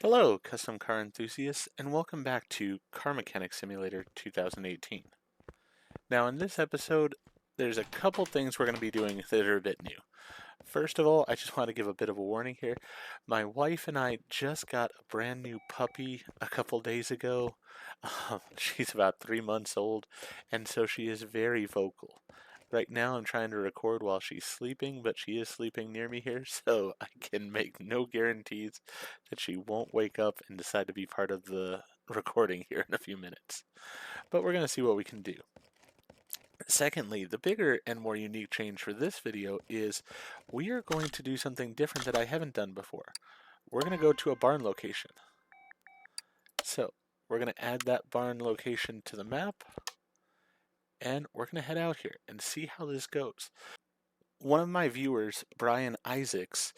Hello, custom car enthusiasts, and welcome back to Car Mechanic Simulator 2018. Now, in this episode, there's a couple things we're going to be doing that are a bit new. First of all, I just want to give a bit of a warning here. My wife and I just got a brand new puppy a couple days ago. She's about 3 months old, and so she is very vocal. Right now, I'm trying to record while she's sleeping, but she is sleeping near me here, so I can make no guarantees that she won't wake up and decide to be part of the recording here in a few minutes. But we're going to see what we can do. Secondly, the bigger and more unique change for this video is we are going to do something different that I haven't done before. We're going to go to a barn location. So we're going to add that barn location to the map, and we're going to head out here and see how this goes. One of my viewers, Brian Isaacs,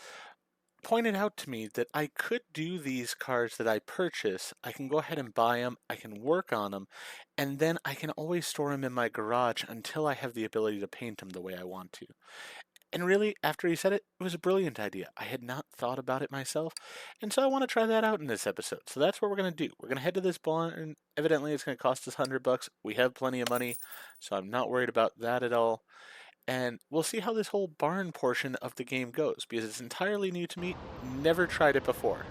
pointed out to me that I could do these cars that I purchase. I can go ahead and buy them, I can work on them, and then I can always store them in my garage until I have the ability to paint them the way I want to. And really, after he said it, it was a brilliant idea. I had not thought about it myself, and so I want to try that out in this episode. So that's what we're going to do. We're going to head to this barn. Evidently, it's going to cost us $100. We have plenty of money, so I'm not worried about that at all. And we'll see how this whole barn portion of the game goes, because it's entirely new to me. Never tried it before.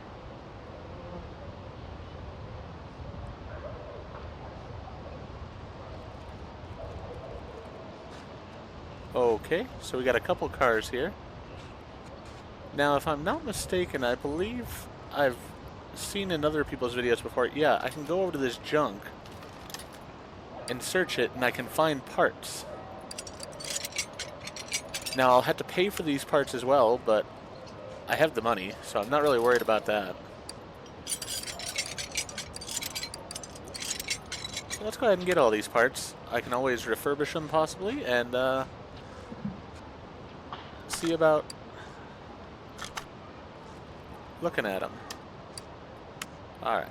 Okay, so we got a couple cars here. Now, if I'm not mistaken, I believe I've seen in other people's videos before. Yeah, I can go over to this junk and search it, and I can find parts. Now, I'll have to pay for these parts as well, but I have the money, so I'm not really worried about that. So let's go ahead and get all these parts. I can always refurbish them, possibly, and see about looking at them. Alright.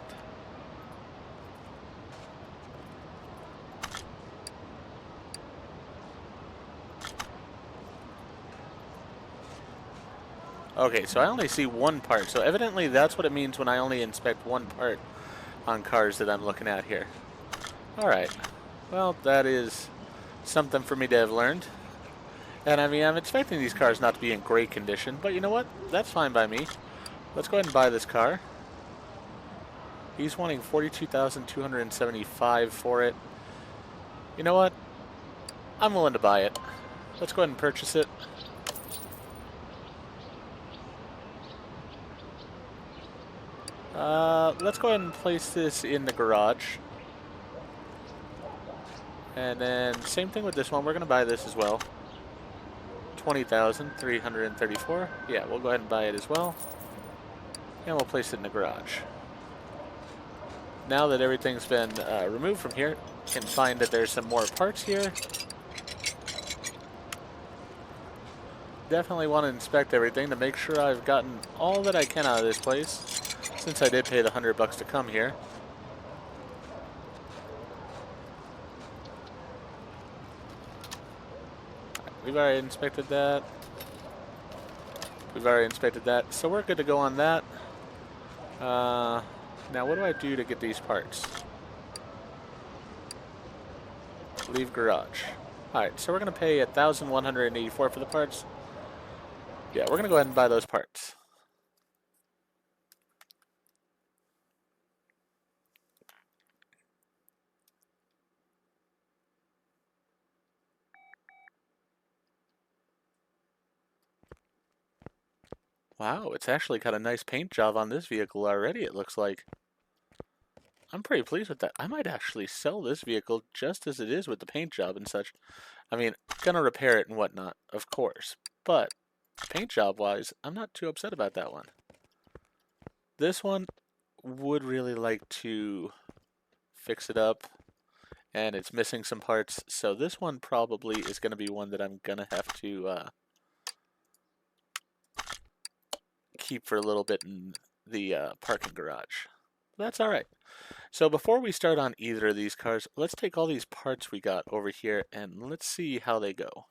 Okay, so I only see one part, so evidently that's what it means when I only inspect one part on cars that I'm looking at here. Alright, well, that is something for me to have learned. And I mean, I'm expecting these cars not to be in great condition, but you know what? That's fine by me. Let's go ahead and buy this car. He's wanting $42,275 for it. You know what? I'm willing to buy it. Let's go ahead and purchase it. Let's go ahead and place this in the garage. And then same thing with this one. We're going to buy this as well. $20,334. Yeah, we'll go ahead and buy it as well. And we'll place it in the garage. Now that everything's been removed from here, you can find that there's some more parts here. Definitely want to inspect everything to make sure I've gotten all that I can out of this place, since I did pay the $100 to come here. We've already inspected that. We've already inspected that, so we're good to go on that. Now what do I do to get these parts? Leave garage. Alright, so we're going to pay $1,184 for the parts. Yeah, we're going to go ahead and buy those parts. Wow, it's actually got a nice paint job on this vehicle already, it looks like. I'm pretty pleased with that. I might actually sell this vehicle just as it is with the paint job and such. I mean, gonna repair it and whatnot, of course. But, paint job wise, I'm not too upset about that one. This one would really like to fix it up, and it's missing some parts. So this one probably is going to be one that I'm going to have to keep for a little bit in the parking garage. That's all right. So before we start on either of these cars, let's take all these parts we got over here and let's see how they go.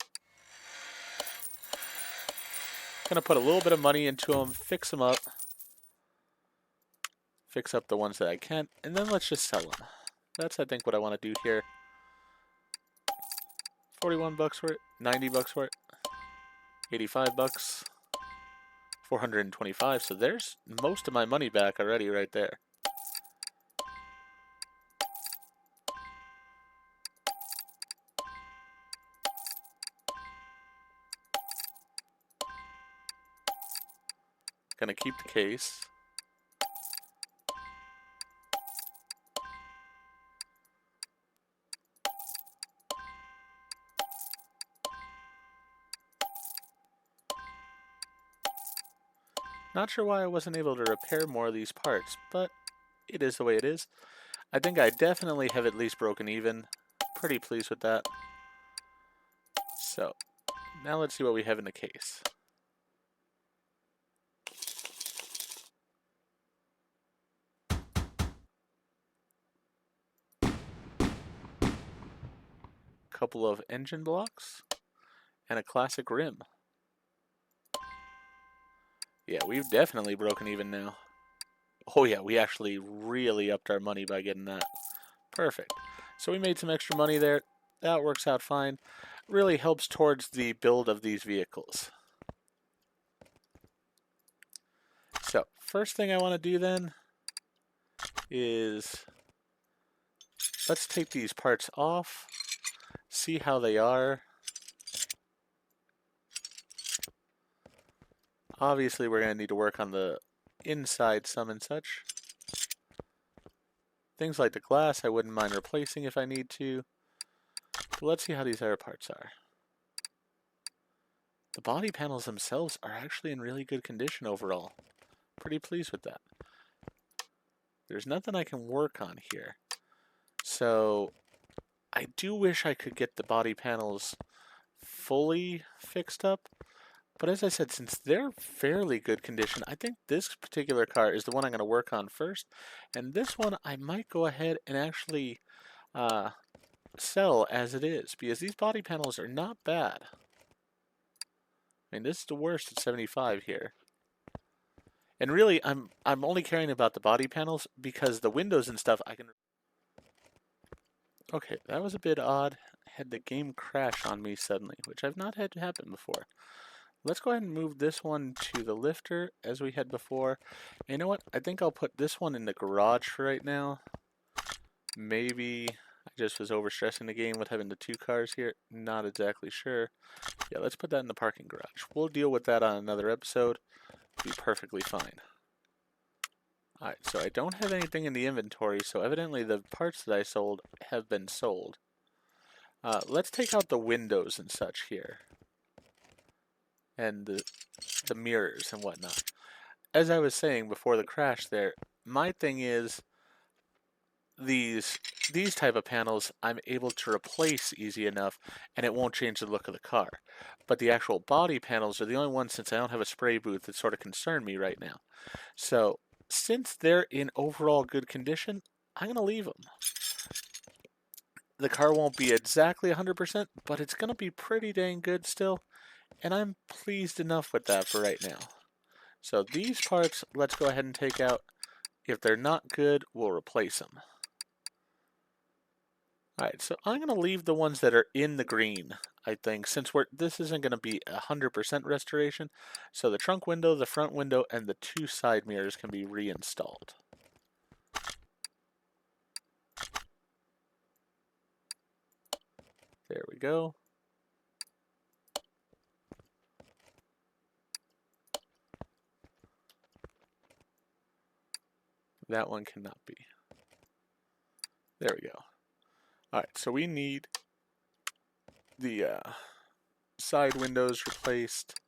Gonna put a little bit of money into them, fix them up. Fix up the ones that I can, and then let's just sell them. That's, I think, what I want to do here. 41 bucks for it, 90 bucks for it, 85 bucks, 425. So there's most of my money back already right there. Gonna keep the case. Not sure why I wasn't able to repair more of these parts, but it is the way it is. I think I definitely have at least broken even. Pretty pleased with that. So, now let's see what we have in the case. Couple of engine blocks and a classic rim. Yeah, we've definitely broken even now. Oh yeah, we actually really upped our money by getting that. Perfect. So we made some extra money there. That works out fine. Really helps towards the build of these vehicles. So, first thing I want to do then is let's take these parts off, see how they are. Obviously, we're going to need to work on the inside some and such. Things like the glass, I wouldn't mind replacing if I need to. But let's see how these other parts are. The body panels themselves are actually in really good condition overall. Pretty pleased with that. There's nothing I can work on here. So, I do wish I could get the body panels fully fixed up. But as I said, since they're fairly good condition, I think this particular car is the one I'm going to work on first. And this one I might go ahead and actually sell as it is, because these body panels are not bad. I mean, this is the worst at 75 here. And really, I'm only caring about the body panels because the windows and stuff I can... Okay, that was a bit odd. Had the game crash on me suddenly, which I've not had to happen before. Let's go ahead and move this one to the lifter as we had before. And you know what? I think I'll put this one in the garage for right now. Maybe I just was overstressing the game with having the two cars here. Not exactly sure. Yeah, let's put that in the parking garage. We'll deal with that on another episode. Be perfectly fine. Alright, so I don't have anything in the inventory, so evidently the parts that I sold have been sold. Let's take out the windows and such here. And the mirrors and whatnot. As I was saying before the crash there, my thing is these type of panels I'm able to replace easy enough and it won't change the look of the car. But the actual body panels are the only ones, since I don't have a spray booth, that sort of concern me right now. So since they're in overall good condition, I'm going to leave them. The car won't be exactly 100%, but it's going to be pretty dang good still. And I'm pleased enough with that for right now. So these parts, let's go ahead and take out. If they're not good, we'll replace them. Alright, so I'm going to leave the ones that are in the green, I think, since this isn't going to be 100% restoration. So the trunk window, the front window, and the two side mirrors can be reinstalled. There we go. That one cannot be. There we go. Alright, so we need the side windows replaced.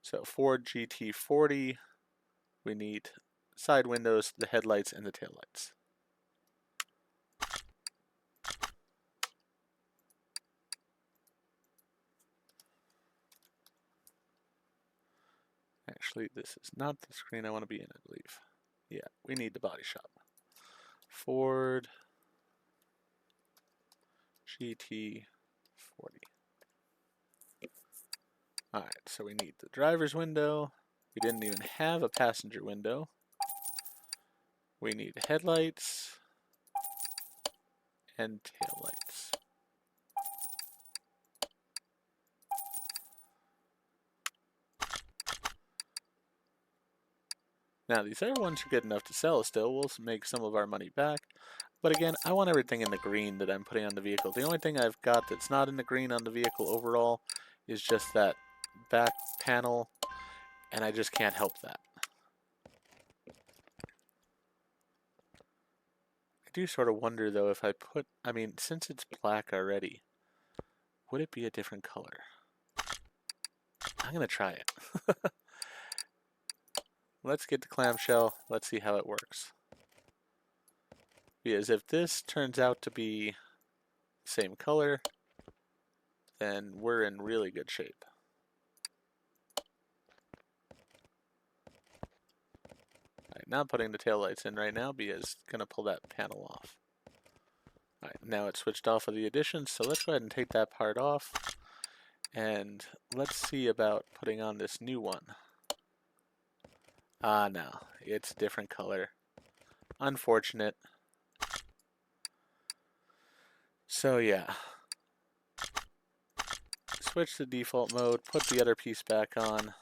So Ford GT40, we need side windows, the headlights, and the taillights. Actually, this is not the screen I want to be in, I believe. Yeah, we need the body shop. Ford GT40. Alright, so we need the driver's window. We didn't even have a passenger window. We need headlights and taillights. Now these other ones are good enough to sell still. We'll make some of our money back. But again, I want everything in the green that I'm putting on the vehicle. The only thing I've got that's not in the green on the vehicle overall is just that back panel, and I just can't help that. I do sort of wonder though if I put, I mean, since it's black already, would it be a different color? I'm going to try it. Let's get the clamshell. Let's see how it works. Because if this turns out to be the same color, then we're in really good shape. Alright, not putting the taillights in right now because it's going to pull that panel off. Alright, now it's switched off of the additions, so let's go ahead and take that part off. And let's see about putting on this new one. Ah, no, it's a different color. Unfortunate. So yeah. Switch to default mode, put the other piece back on.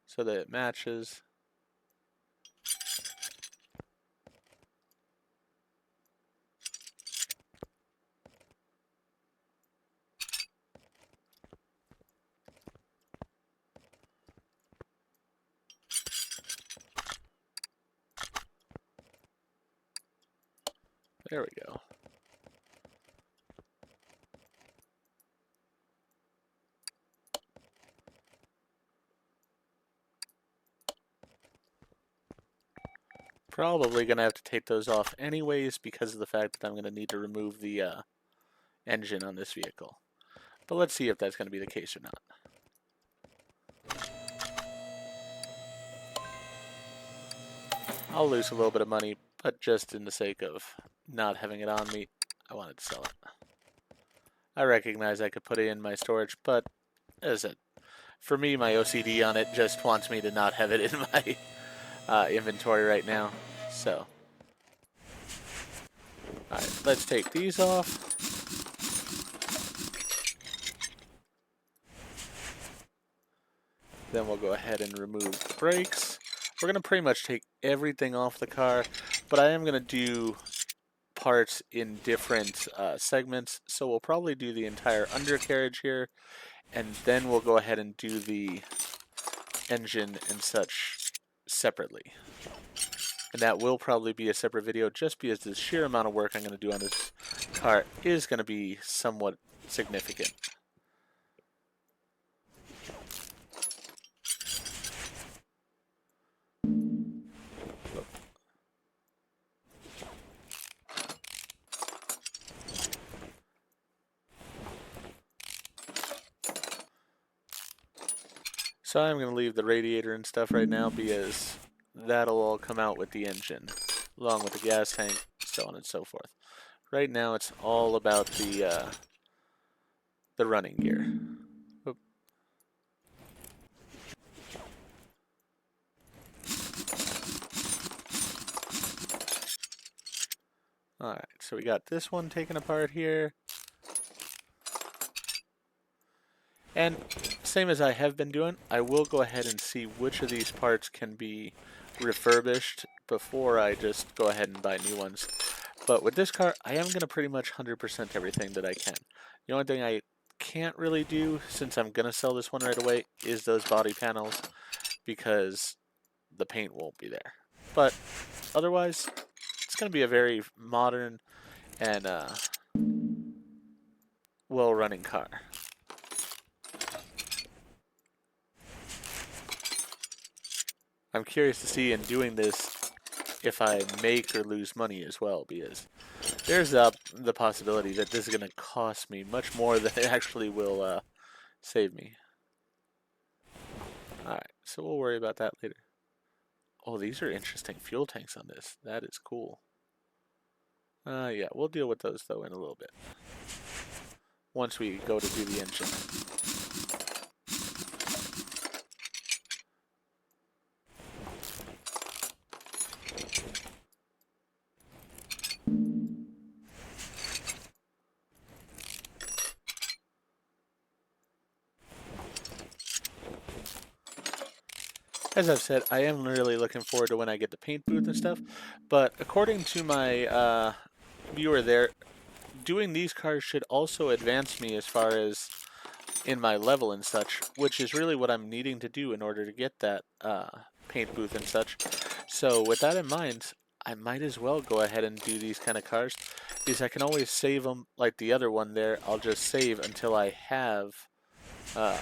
So that it matches. There we go. Probably going to have to take those off anyways because of the fact that I'm going to need to remove the engine on this vehicle. But let's see if that's going to be the case or not. I'll lose a little bit of money, but just in the sake of not having it on me, I wanted to sell it. I recognize I could put it in my storage, but as I said, for me, my OCD on it just wants me to not have it in my inventory right now. So, alright, let's take these off. Then we'll go ahead and remove the brakes. We're going to pretty much take everything off the car, but I am going to do parts in different segments. So we'll probably do the entire undercarriage here, and then we'll go ahead and do the engine and such separately. And that will probably be a separate video just because the sheer amount of work I'm going to do on this car is going to be somewhat significant. So I'm going to leave the radiator and stuff right now because that'll all come out with the engine, along with the gas tank, so on and so forth. Right now it's all about the running gear. Oop. Alright, so we got this one taken apart here. And same as I have been doing, I will go ahead and see which of these parts can be refurbished before I just go ahead and buy new ones. But with this car, I am going to pretty much 100% everything that I can. The only thing I can't really do, since I'm going to sell this one right away, is those body panels, because the paint won't be there. But otherwise, it's going to be a very modern and well-running car. I'm curious to see in doing this if I make or lose money as well, because there's the possibility that this is going to cost me much more than it actually will save me. Alright, so we'll worry about that later. Oh, these are interesting fuel tanks on this. That is cool. Yeah, we'll deal with those though in a little bit, once we go to do the engine. as I've said, I am really looking forward to when I get the paint booth and stuff. But according to my viewer there, doing these cars should also advance me as far as in my level and such, which is really what I'm needing to do in order to get that paint booth and such. So with that in mind, I might as well go ahead and do these kind of cars, because I can always save them like the other one there. I'll just save until I have uh,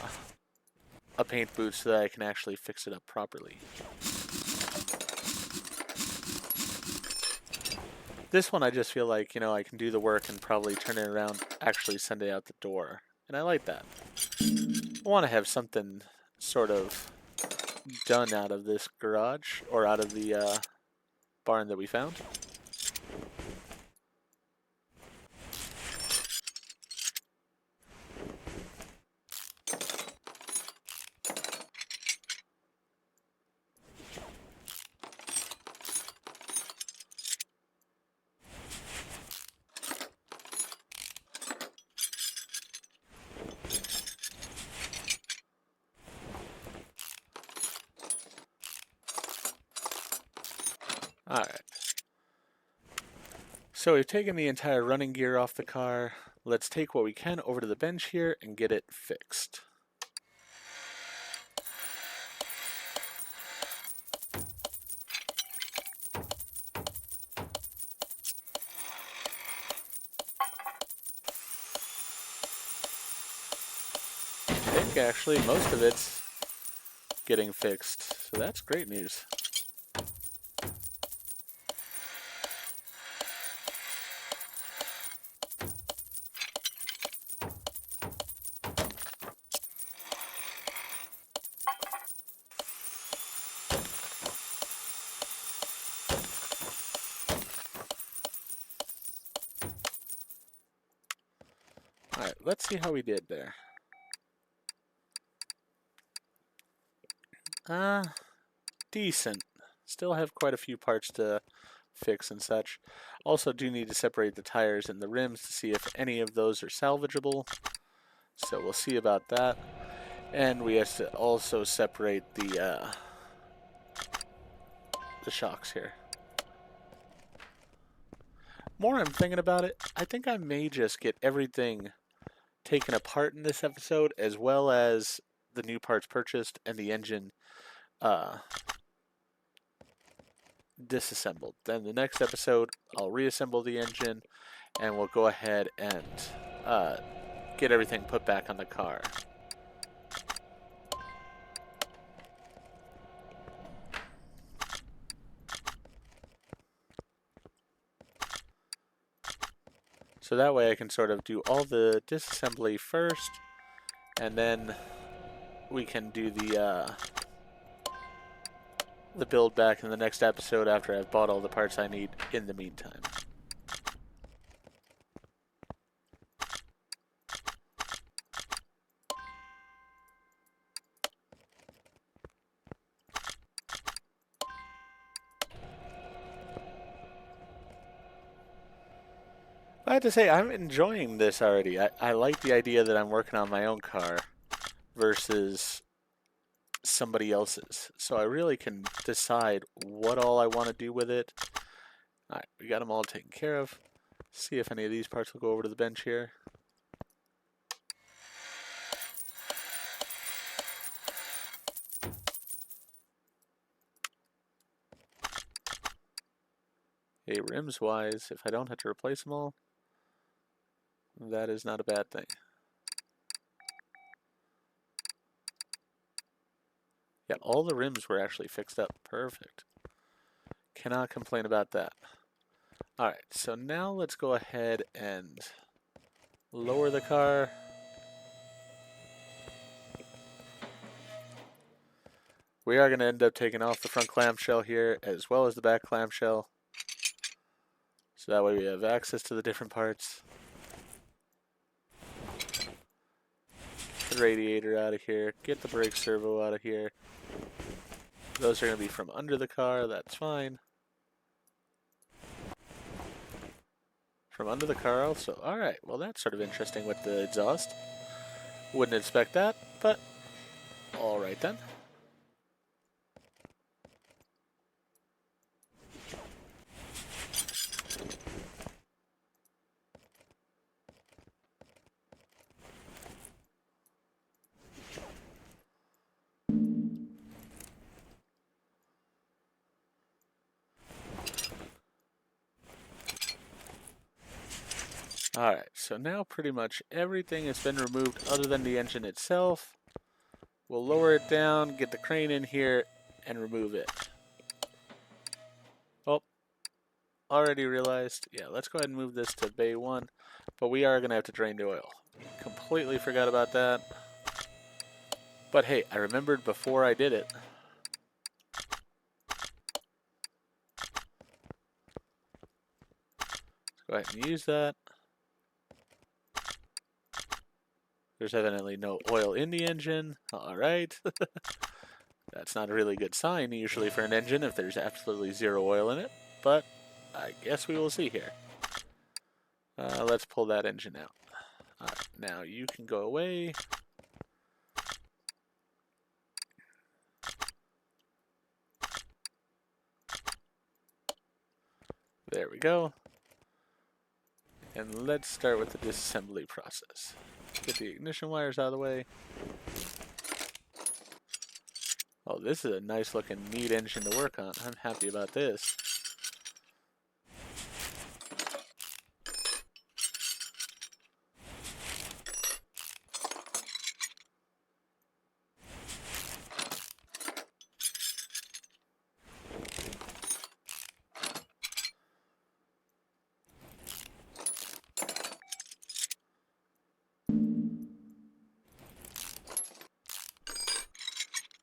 a paint booth so that I can actually fix it up properly. This one I just feel like, you know, I can do the work and probably turn it around, actually send it out the door. And I like that. I want to have something sort of done out of this garage, or out of the barn that we found. Alright. So we've taken the entire running gear off the car. Let's take what we can over to the bench here and get it fixed. I think actually most of it's getting fixed, so that's great news. Alright, let's see how we did there. Decent. Still have quite a few parts to fix and such. Also do need to separate the tires and the rims to see if any of those are salvageable. So we'll see about that. And we have to also separate the shocks here. More I'm thinking about it, I think I may just get everything taken apart in this episode, as well as the new parts purchased and the engine disassembled. Then the next episode, I'll reassemble the engine, and we'll go ahead and get everything put back on the car. So that way I can sort of do all the disassembly first, and then we can do the build back in the next episode after I've bought all the parts I need in the meantime. I have to say, I'm enjoying this already. I like the idea that I'm working on my own car versus somebody else's. So I really can decide what all I want to do with it. Alright, we got them all taken care of. See if any of these parts will go over to the bench here. Hey, rims wise, if I don't have to replace them all, that is not a bad thing. Yeah, all the rims were actually fixed up. Perfect. Cannot complain about that. Alright, so now let's go ahead and lower the car. We are going to end up taking off the front clamshell here, as well as the back clamshell. So that way we have access to the different parts. The radiator out of here. Get the brake servo out of here. Those are going to be from under the car. That's fine. From under the car also. Alright, well that's sort of interesting with the exhaust. Wouldn't expect that, but alright then. Alright, so now pretty much everything has been removed other than the engine itself. We'll lower it down, get the crane in here, and remove it. Oh, already realized. Yeah, let's go ahead and move this to bay 1. But we are going to have to drain the oil. Completely forgot about that. But hey, I remembered before I did it. Let's go ahead and use that. There's evidently no oil in the engine. Alright. That's not a really good sign usually for an engine if there's absolutely zero oil in it. But I guess we will see here. Let's pull that engine out. Alright, now you can go away. There we go. And let's start with the disassembly process. Get the ignition wires out of the way. Oh, this is a nice looking, neat engine to work on. I'm happy about this.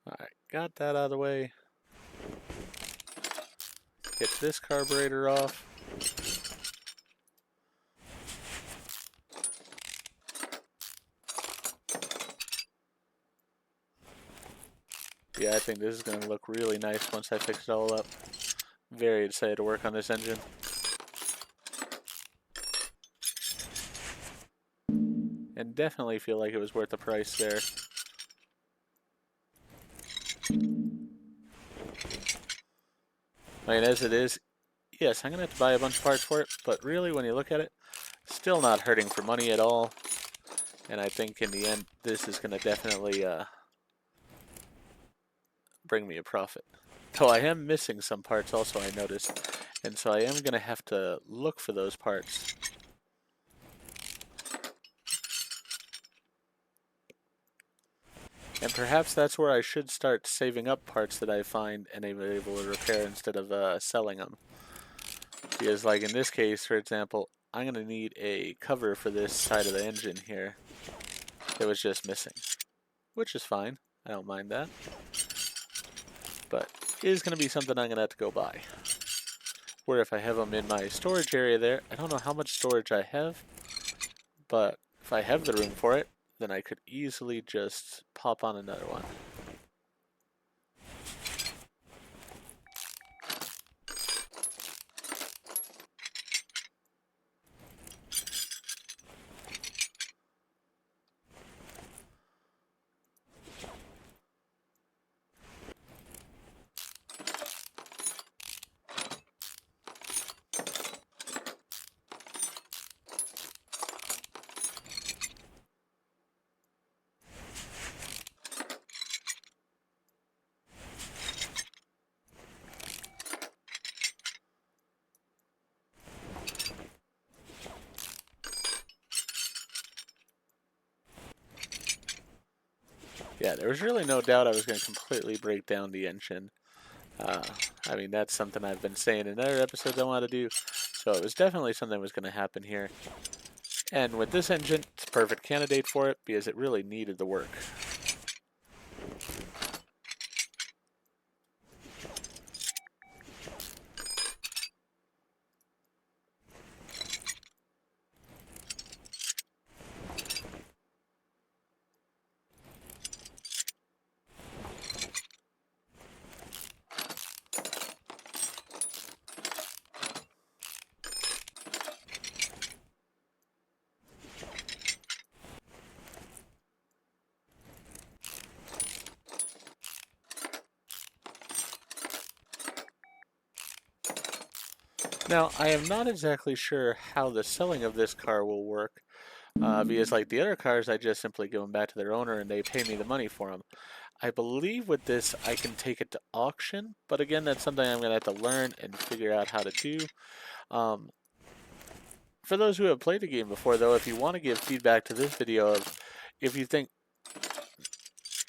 Alright, got that out of the way. Get this carburetor off. Yeah, I think this is going to look really nice once I fix it all up. Very excited to work on this engine. And definitely feel like it was worth the price there. I mean, as it is, yes, I'm going to have to buy a bunch of parts for it, but really, when you look at it, still not hurting for money at all. And I think in the end, this is going to definitely bring me a profit. Though I am missing some parts also, I noticed. And so I am going to have to look for those parts. And perhaps that's where I should start saving up parts that I find and am able to repair instead of selling them. Because like in this case, for example, I'm going to need a cover for this side of the engine here that was just missing. Which is fine. I don't mind that. But it is going to be something I'm going to have to go buy. Where if I have them in my storage area there, I don't know how much storage I have, but if I have the room for it, then I could easily just pop on another one. Yeah, there was really no doubt I was going to completely break down the engine. I mean, that's something I've been saying in other episodes I wanted to do. So it was definitely something that was going to happen here. And with this engine, it's a perfect candidate for it because it really needed the work. Now, I am not exactly sure how the selling of this car will work, because like the other cars, I just simply give them back to their owner and they pay me the money for them. I believe with this, I can take it to auction, but again, that's something I'm going to have to learn and figure out how to do. Um, For those who have played the game before, though, if you want to give feedback to this video of if you think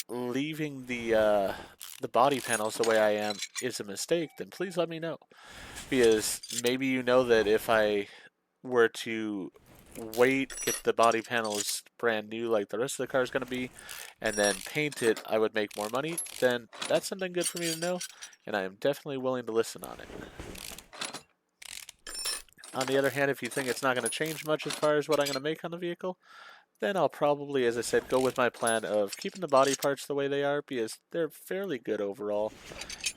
leaving the body panels the way I am is a mistake, then please let me know. Because maybe you know that if I were to wait, get the body panels brand new like the rest of the car is going to be, and then paint it, I would make more money, then that's something good for me to know, and I am definitely willing to listen on it. On the other hand, if you think it's not going to change much as far as what I'm going to make on the vehicle, then I'll probably, as I said, go with my plan of keeping the body parts the way they are because they're fairly good overall,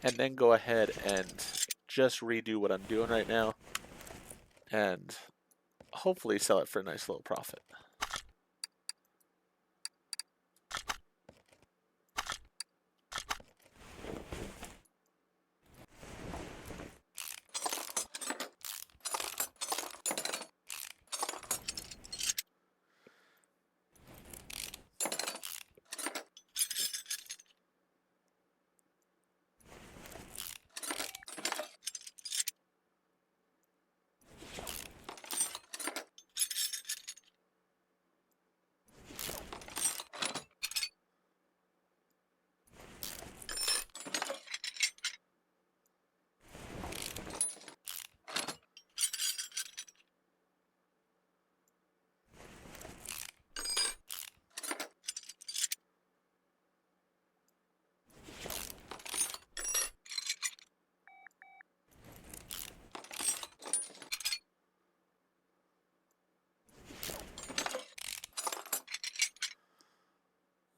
and then go ahead and just redo what I'm doing right now and hopefully sell it for a nice little profit.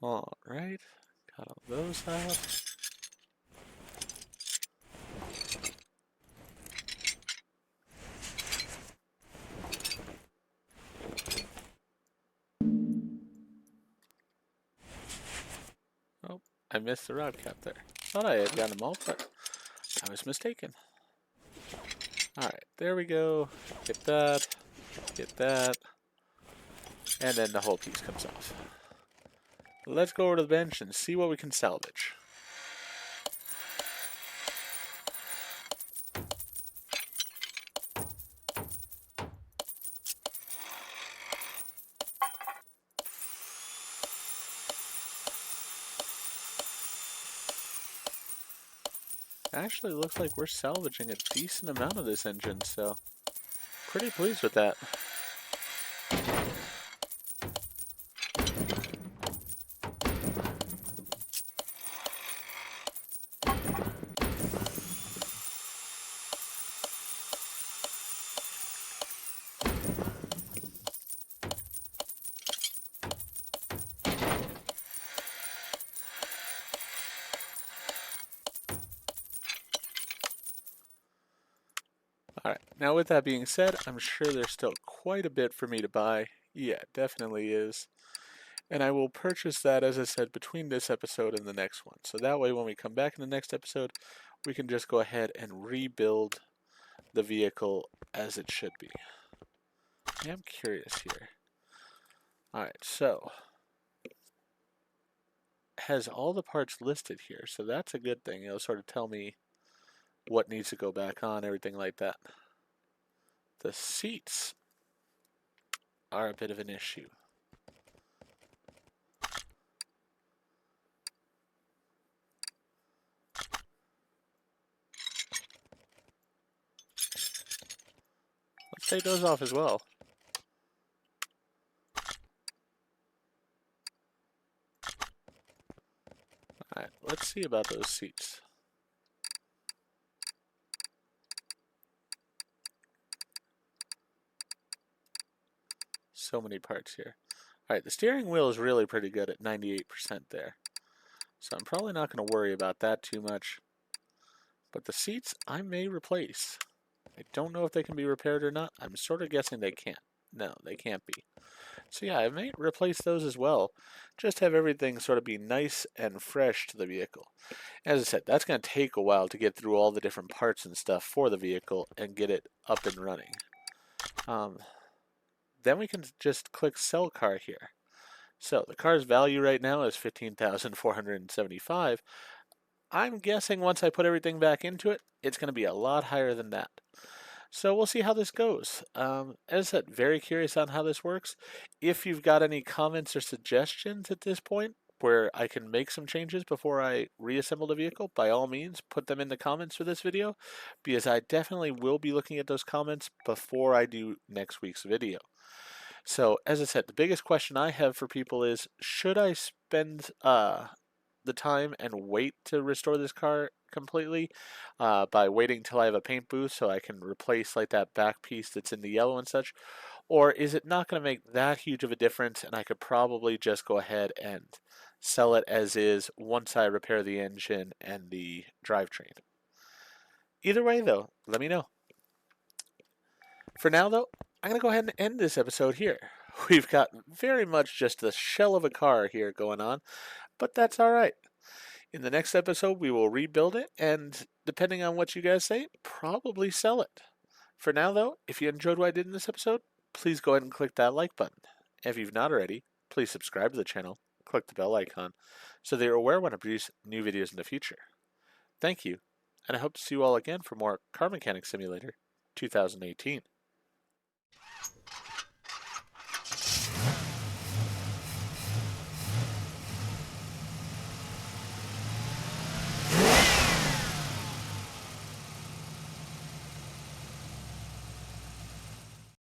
Alright, got all those out. Oh, I missed the rod cap there. Thought I had gotten them all, but I was mistaken. Alright, there we go. Get that, and then the whole piece comes off. Let's go over to the bench and see what we can salvage. Actually, looks like we're salvaging a decent amount of this engine, so pretty pleased with that. Alright, now with that being said, I'm sure there's still quite a bit for me to buy. Yeah, definitely is. And I will purchase that, as I said, between this episode and the next one. So that way when we come back in the next episode, we can just go ahead and rebuild the vehicle as it should be. I am curious here. Alright, so has all the parts listed here, so that's a good thing. It'll sort of tell me what needs to go back on, everything like that. The seats are a bit of an issue. Let's take those off as well. Alright, let's see about those seats. So many parts here. Alright, the steering wheel is really pretty good at 98% there. So I'm probably not going to worry about that too much. But the seats, I may replace. I don't know if they can be repaired or not. I'm sort of guessing they can't. No, they can't be. So yeah, I may replace those as well. Just have everything sort of be nice and fresh to the vehicle. As I said, that's going to take a while to get through all the different parts and stuff for the vehicle and get it up and running. Then we can just click sell car here. So the car's value right now is $15,475. I'm guessing once I put everything back into it, it's going to be a lot higher than that. So we'll see how this goes. As I said, very curious on how this works. If you've got any comments or suggestions at this point where I can make some changes before I reassemble the vehicle, by all means, put them in the comments for this video, because I definitely will be looking at those comments before I do next week's video. So, as I said, the biggest question I have for people is, should I spend the time and wait to restore this car completely by waiting till I have a paint booth so I can replace like that back piece that's in the yellow and such? Or is it not going to make that huge of a difference and I could probably just go ahead and sell it as is once I repair the engine and the drivetrain? Either way, though, let me know. For now, though, I'm going to go ahead and end this episode here. We've got very much just the shell of a car here going on, but that's all right. In the next episode, we will rebuild it and, depending on what you guys say, probably sell it. For now, though, if you enjoyed what I did in this episode, please go ahead and click that like button. If you've not already, please subscribe to the channel, click the bell icon, so that you're aware when I produce new videos in the future. Thank you, and I hope to see you all again for more Car Mechanic Simulator 2018.